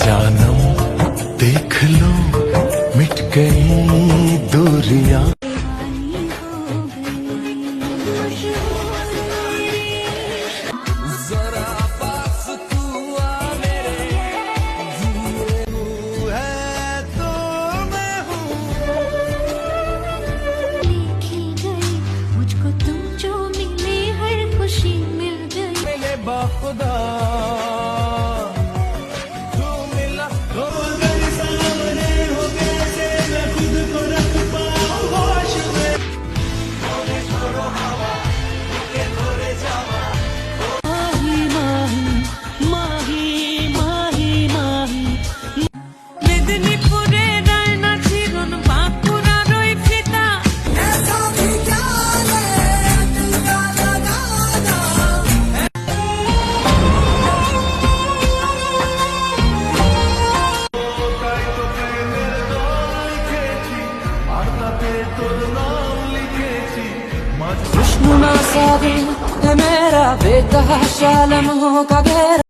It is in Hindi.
जानम देख लो मिट गई दूरियां। मुझको तुम जो मिले हर खुशी मिल गई। मेरे बाखुदा तू मिला हो मेरे सामने हो कैसे मैं खुद को रख पाऊं होश में। थोड़े छोड़ो हवा के थोड़े जावा माही माही माही माही माही मेदिनीपुरे रायना जीवन बांकुड़ा रोई फिदा। ऐसा भी क्या कृष्ण ना सागर है मेरा बेतहाशा लम्हों का घेरा।